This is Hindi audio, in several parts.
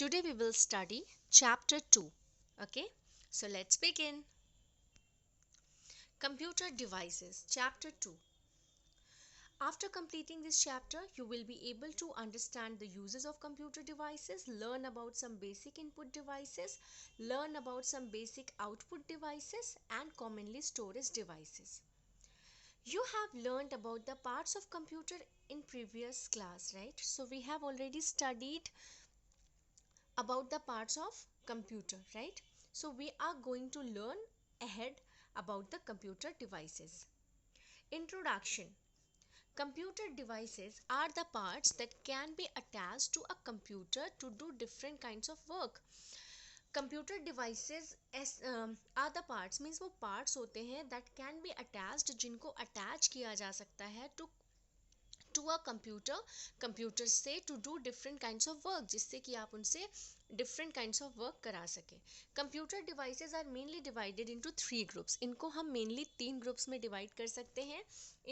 Today we will study chapter 2. Okay, so let's begin. Computer devices, chapter 2. After completing this chapter, you will be able to understand the uses of computer devices, learn about some basic input devices, learn about some basic output devices, and commonly storage devices. You have learned about the parts of computer in previous class, right? So we have already studied about the parts of computer, right? So we are going to learn ahead about the computer devices. Introduction. Computer devices are the parts that can be attached to a computer to do different kinds of work. Computer devices are the parts means वो पार्ट्स होते हैं दैट कैन बी अटैच्ड जिनको अटैच किया जा सकता है टू अ कंप्यूटर से to do different kinds of work, जिससे कि आप उनसे डिफरेंट काइंड्स ऑफ वर्क करा सकें. Computer devices are mainly divided into 3 groups. इनको हम मेनली 3 ग्रुप्स में डिवाइड कर सकते हैं: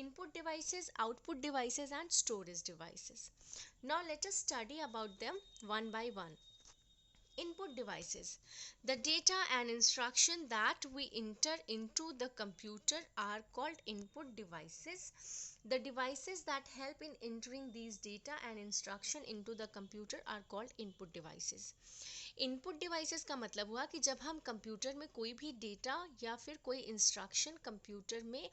input devices, output devices and storage devices. Now let us study about them one by one. Input devices. The data and instruction that we enter into the computer are called input devices. The devices that help in entering these data and instruction into the computer are called input devices. Input devices का मतलब हुआ कि जब हम कंप्यूटर में कोई भी डेटा या फिर कोई इंस्ट्रक्शन कंप्यूटर में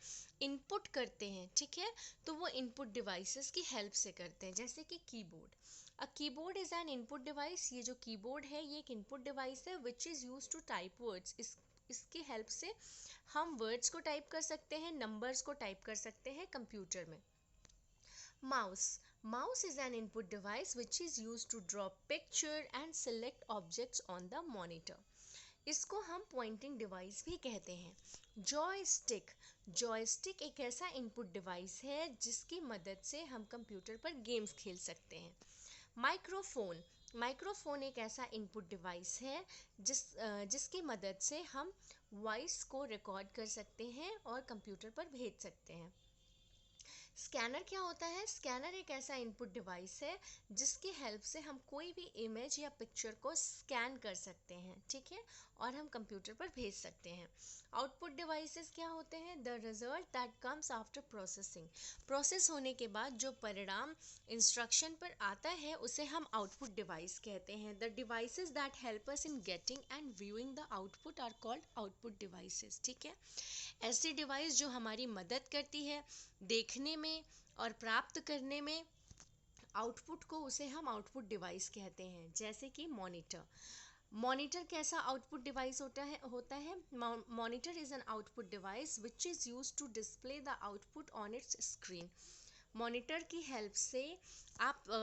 इनपुट करते हैं, ठीक है, तो वो इनपुट डिवाइसेस की हेल्प से करते हैं. जैसे कि keyboard. A keyboard is an input device. ये जो कीबोर्ड है ये एक इनपुट डिवाइस है which is use to type words. इसकी हेल्प से हम वर्ड्स को टाइप कर सकते हैं, नंबर्स को टाइप कर सकते हैं कंप्यूटर में. Mouse. Mouse is an input device which is used to draw picture and select objects on the monitor. इसको हम पॉइंटिंग डिवाइस भी कहते हैं. जॉयस्टिक. जॉयस्टिक एक ऐसा इनपुट डिवाइस है जिसकी मदद से हम कंप्यूटर पर गेम्स खेल सकते हैं. माइक्रोफोन. माइक्रोफोन एक ऐसा इनपुट डिवाइस है जिसकी मदद से हम वॉइस को रिकॉर्ड कर सकते हैं और कंप्यूटर पर भेज सकते हैं. स्कैनर क्या होता है? स्कैनर एक ऐसा इनपुट डिवाइस है जिसकी हेल्प से हम कोई भी इमेज या पिक्चर को स्कैन कर सकते हैं, ठीक है, और हम कंप्यूटर पर भेज सकते हैं. आउटपुट डिवाइसेस क्या होते हैं? The result that comes after processing. Process होने के बाद जो परिणाम इंस्ट्रक्शन पर आता है उसे हम आउटपुट डिवाइस कहते हैं. The devices that help us in getting and viewing the output are called output devices. ठीक है, ऐसी डिवाइस जो हमारी मदद करती है देखने में और प्राप्त करने में आउटपुट को, उसे हम आउटपुट डिवाइस कहते हैं. जैसे कि मॉनिटर. मॉनिटर कैसा आउटपुट डिवाइस होता है? Monitor is an output device which is use to display the output on its screen. Monitor की हेल्प से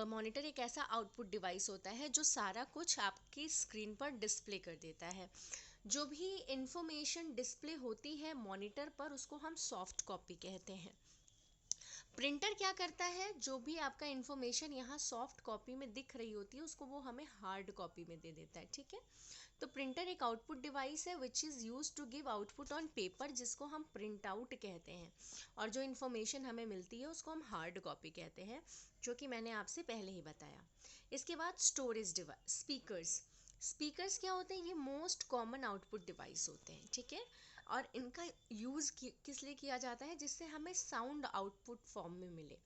मॉनिटर एक ऐसा आउटपुट डिवाइस होता है जो सारा कुछ आपकी स्क्रीन पर डिस्प्ले कर देता है. जो भी इंफॉर्मेशन डिस्प्ले होती है मॉनिटर पर उसको हम सॉफ्ट कॉपी कहते हैं. प्रिंटर क्या करता है? जो भी आपका इन्फॉर्मेशन यहाँ सॉफ्ट कॉपी में दिख रही होती है उसको वो हमें हार्ड कॉपी में दे देता है, ठीक है. तो प्रिंटर एक आउटपुट डिवाइस है which is use to give output on paper, जिसको हम प्रिंट आउट कहते हैं, और जो इन्फॉर्मेशन हमें मिलती है उसको हम हार्ड कॉपी कहते हैं, जो कि मैंने आपसे पहले ही बताया. इसके बाद स्टोरेज डिवाइस. स्पीकर्स. स्पीकर्स क्या होते हैं? ये मोस्ट कॉमन आउटपुट डिवाइस होते हैं, ठीक है, और इनका यूज़ किस लिए किया जाता है? जिससे हमें साउंड आउटपुट फॉर्म में मिले.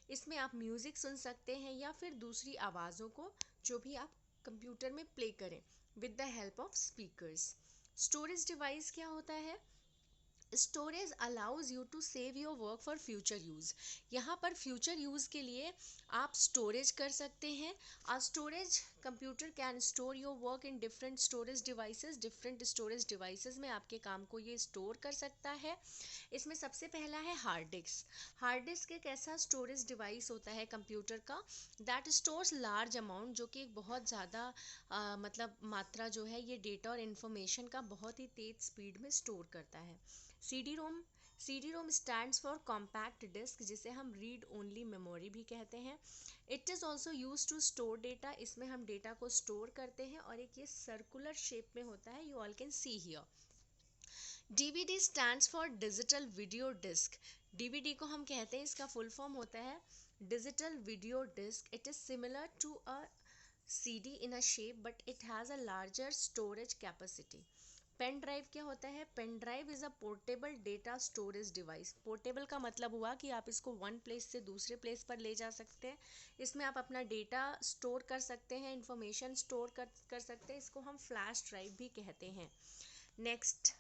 इसमें आप म्यूज़िक सुन सकते हैं या फिर दूसरी आवाज़ों को जो भी आप कंप्यूटर में प्ले करें with the help of speakers. Storage device क्या होता है? Storage allows you to save your work for future use. यहाँ पर फ्यूचर यूज़ के लिए आप स्टोरेज कर सकते हैं. Uh storage computer can store your work in different storage devices. Different storage devices में आपके काम को ये स्टोर कर सकता है. इसमें सबसे पहला है हार्ड डिस्क. हार्ड डिस्क एक ऐसा स्टोरेज डिवाइस होता है कंप्यूटर का दैट स्टोर्स लार्ज अमाउंट, जो कि एक बहुत ज़्यादा मतलब मात्रा जो है ये डेटा और इन्फॉर्मेशन का बहुत ही तेज़ स्पीड में स्टोर करता है. CD-ROM. CD-ROM stands for compact disc, जिसे हम रीड ओनली मेमोरी भी कहते हैं. It is also use to store data. इसमें हम डेटा को स्टोर करते हैं और एक ये सर्कुलर शेप में होता है. You all can see here. DVD stands for digital video disc. DVD को हम कहते हैं, इसका फुल फॉर्म होता है digital video disc. It is similar to a CD in a shape but it has a larger storage capacity. Pen drive क्या होता है? Pen drive is a portable data storage device. Portable का मतलब हुआ कि आप इसको वन प्लेस से दूसरे प्लेस पर ले जा सकते हैं। इसमें आप अपना डेटा स्टोर कर सकते हैं, इंफॉर्मेशन स्टोर कर सकते हैं। इसको हम फ्लैश ड्राइव भी कहते हैं। Next,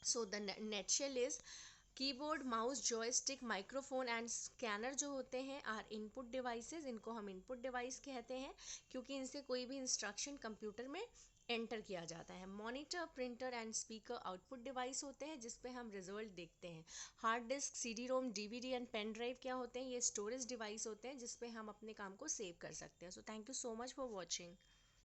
so the nutshell is keyboard, mouse, joystick, microphone and scanner जो होते हैं आर इनपुट डिवाइसेस। इनको हम इनपुट डिवाइस कहते हैं क्योंकि इनसे कोई भी इंस्ट्रक्शन कंप्यूटर में एंटर किया जाता है। Monitor, printer and speaker output device होते हैं जिस पे हम रिजल्ट देखते हैं। Hard disk, CD ROM, DVD and pen drive क्या होते हैं? ये स्टोरेज डिवाइस होते हैं जिस पे हम अपने काम को सेव कर सकते हैं। So thank you so much for watching.